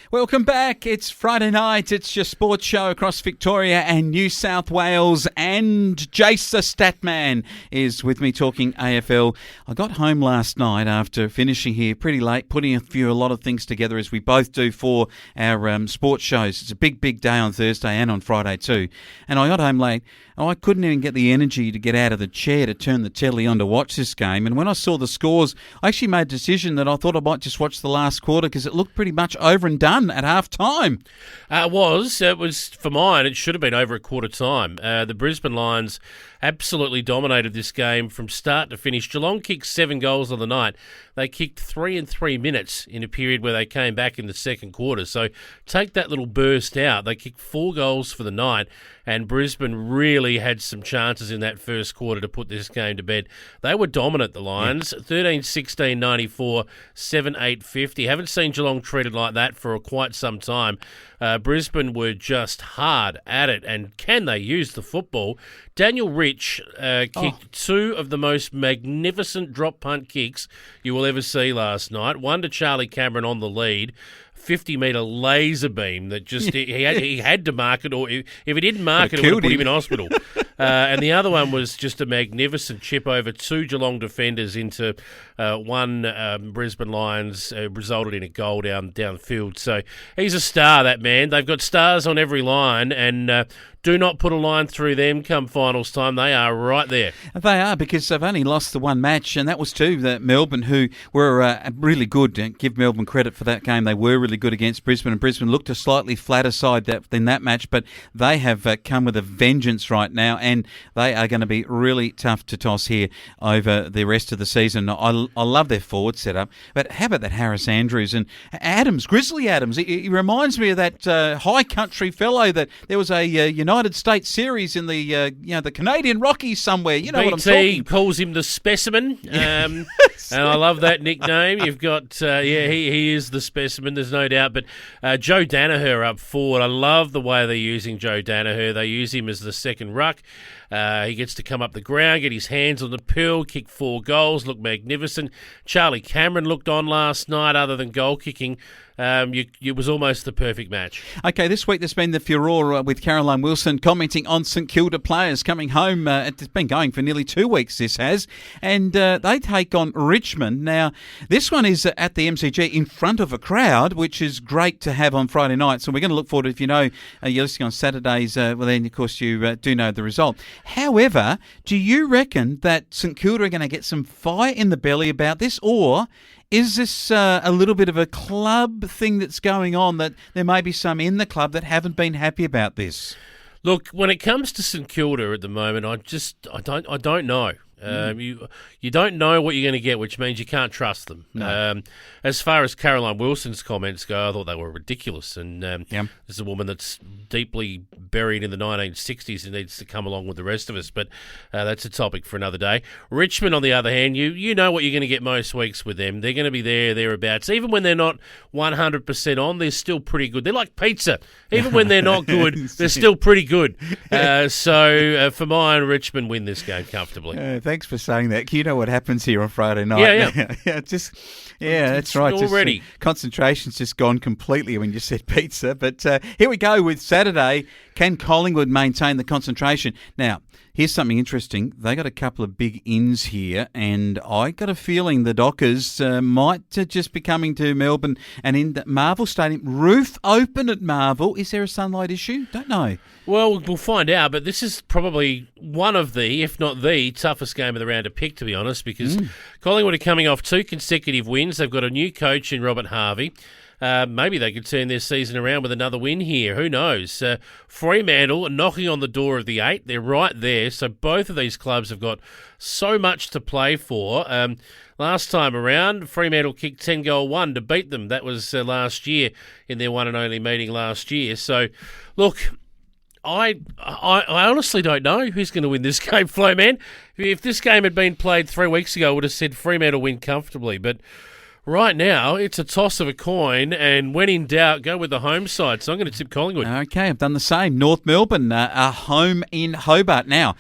Welcome back. It's Friday night. It's your sports show across Victoria and New South Wales. And Jace the Statman is with me talking AFL. I got home last night after finishing here pretty late, putting a lot of things together as we both do for our sports shows. It's a big day on Thursday and on Friday too. And I got home late. I couldn't even get the energy to get out of the chair to turn the telly on to watch this game. And when I saw the scores, I actually made a decision that I thought I might just watch the last quarter because it looked pretty much over and done at half time. It was for mine. It should have been over at quarter time. The Brisbane Lions absolutely dominated this game from start to finish. Geelong kicked 7 goals on the night. They kicked 3 in 3 minutes in a period where they came back in the second quarter. So take that little burst out. They kicked 4 goals for the night, and Brisbane really had some chances in that first quarter to put this game to bed. They were dominant, the Lions. 13-16, 94, 7-8, 50. Haven't seen Geelong treated like that for quite some time. Brisbane were just hard at it, and can they use the football? Daniel Rich kicked 2 of the most magnificent drop punt kicks you will ever see last night. One to Charlie Cameron on the lead, 50-metre laser beam that just he had to mark it, or if he didn't mark it would have put him in hospital. And the other one was just a magnificent chip over 2 Geelong defenders into one Brisbane Lions, resulted in a goal downfield. So he's a star, that man. They've got stars on every line, and do not put a line through them come finals time. They are right there. They are, because they've only lost the one match, and that was to Melbourne, who were really good. Give Melbourne credit for that game. They were really good against Brisbane, and Brisbane looked a slightly flatter side than that match, but they have come with a vengeance right now, and they are going to be really tough to toss here over the rest of the season. I love their forward setup, but how about that Harris Andrews and Adams, Grizzly Adams? He reminds me of that high country fellow that there was a United States series in the Canadian Rockies somewhere. You know what I'm talking. Calls him the Specimen, and I love that nickname. You've got he is the Specimen, there's no doubt. But Joe Danaher up forward, I love the way they're using Joe Danaher. They use him as the second ruck. He gets to come up the ground, get his hands on the pill, kick 4 goals, look magnificent. Charlie Cameron looked on last night, other than goal kicking. It was almost the perfect match. Okay, this week there's been the furore with Caroline Wilson commenting on St Kilda players coming home. It's been going for nearly 2 weeks, this has. And they take on Richmond. Now, this one is at the MCG in front of a crowd, which is great to have on Friday night. So we're going to look forward to, if you know, you're listening on Saturdays, well then, of course, you do know the result. However, do you reckon that St Kilda are going to get some fire in the belly about this, or is this a little bit of a club thing that's going on, that there may be some in the club that haven't been happy about this? Look, when it comes to St Kilda at the moment, I don't know. You don't know what you're going to get, which means you can't trust them. No. As far as Caroline Wilson's comments go, I thought they were ridiculous. And this is a woman that's deeply buried in the 1960s and needs to come along with the rest of us. But that's a topic for another day. Richmond, on the other hand, you know what you're going to get most weeks with them. They're going to be thereabouts. Even when they're not 100% on, they're still pretty good. They're like pizza. Even when they're not good, they're still pretty good. So for mine, Richmond win this game comfortably. Thanks for saying that. You know what happens here on Friday night. Yeah, that's right. Already. Concentration's just gone completely when you said pizza. But here we go with Saturday. Can Collingwood maintain the concentration? Now, here's something interesting. They got a couple of big ins here, and I got a feeling the Dockers might just be coming to Melbourne and in the Marvel Stadium. Roof open at Marvel. Is there a sunlight issue? Don't know. Well, we'll find out, but this is probably one of the, if not the, toughest game of the round to pick, to be honest, because Collingwood are coming off 2 consecutive wins. They've got a new coach in Robert Harvey. Maybe they could turn their season around with another win here. Who knows? Fremantle knocking on the door of the 8. They're right there. So both of these clubs have got so much to play for. Last time around, Fremantle kicked 10-goal-1 to beat them. That was last year in their one and only meeting last year. So, look, I honestly don't know who's going to win this game, Flowman. If this game had been played 3 weeks ago, I would have said Fremantle win comfortably. But Right now, it's a toss of a coin, and when in doubt, go with the home side. So I'm going to tip Collingwood. Okay, I've done the same. North Melbourne, a home in Hobart. Now,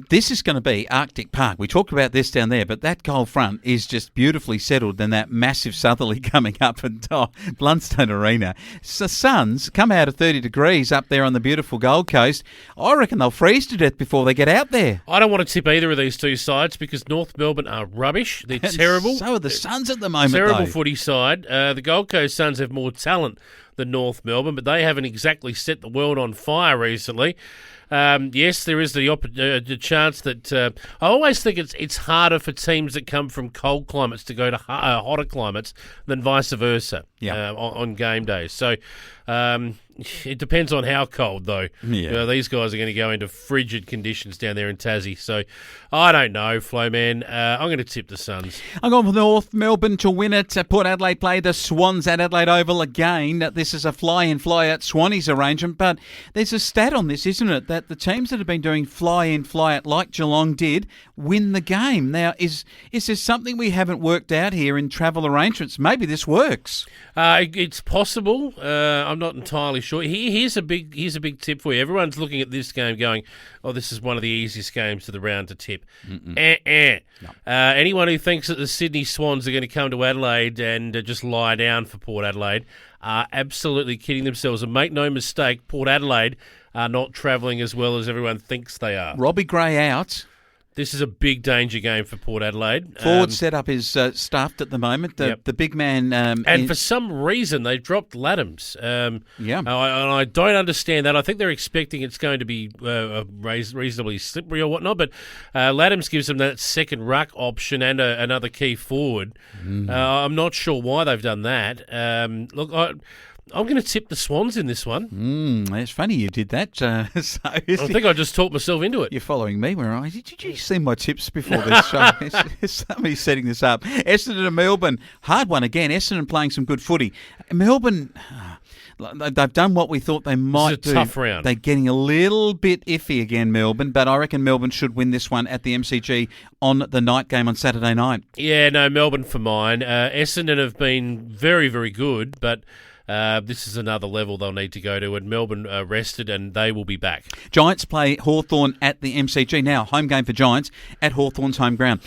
this is going to be Arctic Park. We talked about this down there, but that goal front is just beautifully settled than that massive southerly coming up at Blundstone Arena. So Suns come out of 30 degrees up there on the beautiful Gold Coast. I reckon they'll freeze to death before they get out there. I don't want to tip either of these two sides because North Melbourne are rubbish. They're terrible. So are the Suns at the moment, Terrible though. footy side. The Gold Coast Suns have more talent than North Melbourne, but they haven't exactly set the world on fire recently. Yes, there is the chance that I always think it's harder for teams that come from cold climates to go to hotter climates than vice versa. On game days. So it depends on how cold, though. Yeah. These guys are going to go into frigid conditions down there in Tassie. So I don't know, Flowman. I'm going to tip the Suns. I'm going for North Melbourne to win it. Port Adelaide play the Swans at Adelaide Oval again. This is a fly-in, fly-out Swannies arrangement, but there's a stat on this, isn't it, that the teams that have been doing fly-in, fly-out like Geelong did win the game. Now, is there something we haven't worked out here in travel arrangements? Maybe this works. It's possible. I'm not entirely sure. Here's a big tip for you. Everyone's looking at this game going, "Oh, this is one of the easiest games of the round to tip." No. Anyone who thinks that the Sydney Swans are going to come to Adelaide and just lie down for Port Adelaide are absolutely kidding themselves. And make no mistake, Port Adelaide are not travelling as well as everyone thinks they are. Robbie Gray out. This is a big danger game for Port Adelaide. Forward setup is stuffed at the moment. The big man... and for some reason, they dropped Laddams. And I don't understand that. I think they're expecting it's going to be reasonably slippery or whatnot, but Laddams gives them that second ruck option and another key forward. I'm not sure why they've done that. I'm going to tip the Swans in this one. It's funny you did that. I think I just talked myself into it. You're following me, where did you see my tips before this show? Somebody's setting this up. Essendon and Melbourne, hard one again. Essendon playing some good footy. Melbourne, they've done what we thought they might do. It's a tough round. They're getting a little bit iffy again, Melbourne, but I reckon Melbourne should win this one at the MCG on the night game on Saturday night. Yeah, no, Melbourne for mine. Essendon have been very, very good, but... this is another level they'll need to go to, and Melbourne rested, and they will be back. Giants play Hawthorn at the MCG. Now, home game for Giants at Hawthorn's home ground.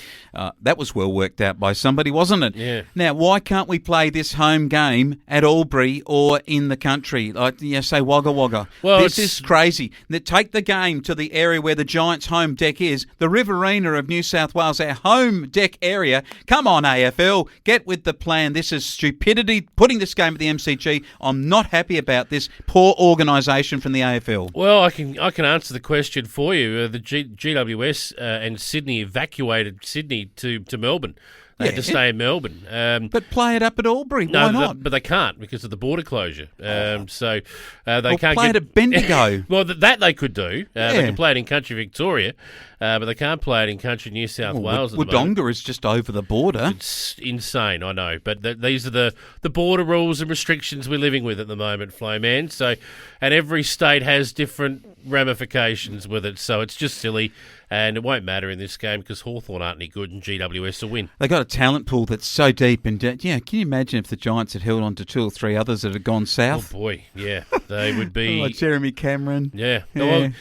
That was well worked out by somebody, wasn't it? Yeah. Now, why can't we play this home game at Albury or in the country? Say Wagga Wagga. Well, this is crazy. Take the game to the area where the Giants' home deck is, the Riverina of New South Wales, our home deck area. Come on, AFL, get with the plan. This is stupidity, putting this game at the MCG. I'm not happy about this poor organisation from the AFL. Well, I can answer the question for you. The GWS and Sydney evacuated Sydney to Melbourne. They had to stay in Melbourne. But play it up at Albury. Why not? But they can't because of the border closure. So they can't play it at Bendigo. Well, that they could do. They can play it in country Victoria, but they can't play it in country New South Wales. Wodonga is just over the border. It's insane, I know. But these are the border rules and restrictions we're living with at the moment, Flowman. So, and every state has different ramifications with it. So it's just silly. And it won't matter in this game because Hawthorn aren't any good and GWS will win. They got a talent pool that's so deep. And, can you imagine if the Giants had held on to two or three others that had gone south? Oh, boy, yeah. They would be... like Jeremy Cameron. Yeah. Well,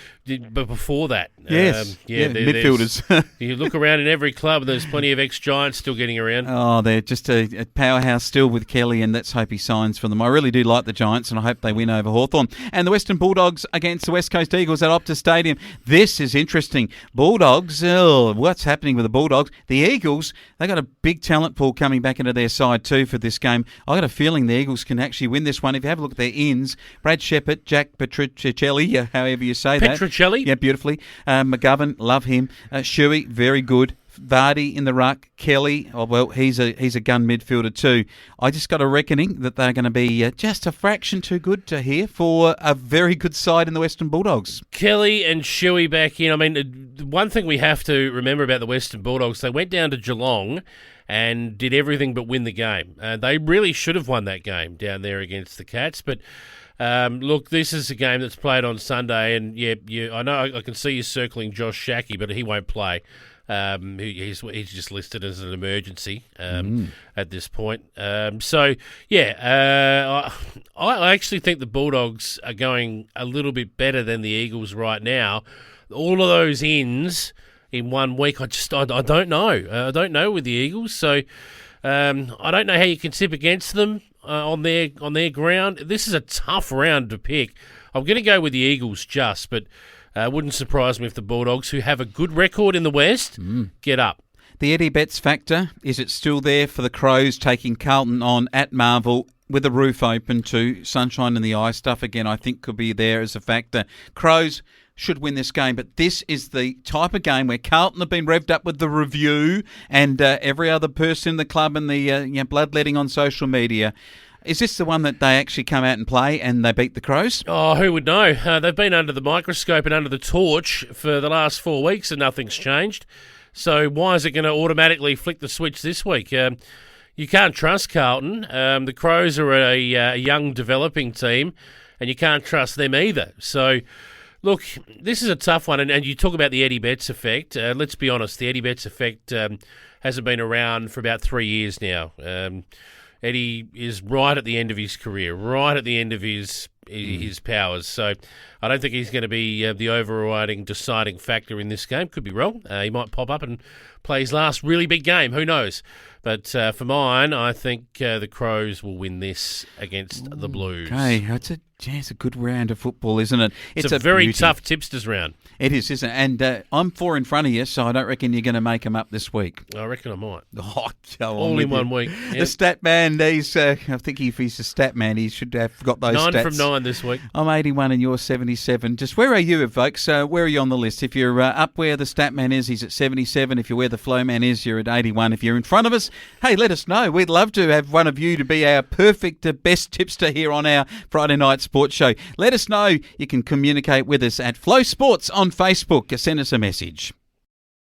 but before that... Yes. Midfielders. You look around in every club, there's plenty of ex-Giants still getting around. Oh, they're just a powerhouse still with Kelly, and let's hope he signs for them. I really do like the Giants, and I hope they win over Hawthorn. And the Western Bulldogs against the West Coast Eagles at Optus Stadium. This is interesting. Bulldogs, what's happening with the Bulldogs? The Eagles, they got a big talent pool coming back into their side too for this game. I got a feeling the Eagles can actually win this one. If you have a look at their ins, Brad Shepherd, Jack Petricelli, however you say that. Petricelli? Yeah, beautifully. McGovern, love him. Shuey, very good. Vardy in the ruck. Kelly, he's a gun midfielder too. I just got a reckoning that they're going to be just a fraction too good to here for a very good side in the Western Bulldogs. Kelly and Shuey back in. I mean, one thing we have to remember about the Western Bulldogs, they went down to Geelong and did everything but win the game. They really should have won that game down there against the Cats, but... look, this is a game that's played on Sunday, and I know I can see you circling Josh Shackey, but he won't play. He's just listed as an emergency at this point. I actually think the Bulldogs are going a little bit better than the Eagles right now. All of those ins in 1 week, I don't know. I don't know with the Eagles, so I don't know how you can tip against them on their ground. This is a tough round to pick. I'm going to go with the Eagles but wouldn't surprise me if the Bulldogs, who have a good record in the West, get up. The Eddie Betts factor, is it still there for the Crows taking Carlton on at Marvel with the roof open too? Sunshine in the eye stuff again I think could be there as a factor. Crows should win this game, but this is the type of game where Carlton have been revved up with the review and every other person in the club and the bloodletting on social media. Is this the one that they actually come out and play and they beat the Crows? Oh, who would know? They've been under the microscope and under the torch for the last 4 weeks and nothing's changed. So why is it going to automatically flick the switch this week? You can't trust Carlton. The Crows are a young developing team and you can't trust them either. So look, this is a tough one, and you talk about the Eddie Betts effect. Let's be honest, the Eddie Betts effect hasn't been around for about 3 years now. Eddie is right at the end of his career, right at the end of his powers. So I don't think he's going to be the overriding, deciding factor in this game. Could be wrong. He might pop up and play his last really big game. Who knows? But for mine, I think the Crows will win this against the Blues. Okay, it's a good round of football, isn't it? It's a very tough tipsters round. It is, isn't it? And I'm 4 in front of you, so I don't reckon you're going to make them up this week. I reckon I might. Oh, all in 1 week. Yep. The Statman, I think if he's a Statman, he should have got those 9 stats. from 9 this week. I'm 81 and you're 77. Just where are you, folks? Where are you on the list? If you're up where the Statman is, he's at 77. If you're where the Flowman is, you're at 81. If you're in front of us, hey, let us know. We'd love to have one of you to be our perfect best tipster here on our Friday night sports show. Let us know. You can communicate with us at Flow Sports on Facebook. Send us a message.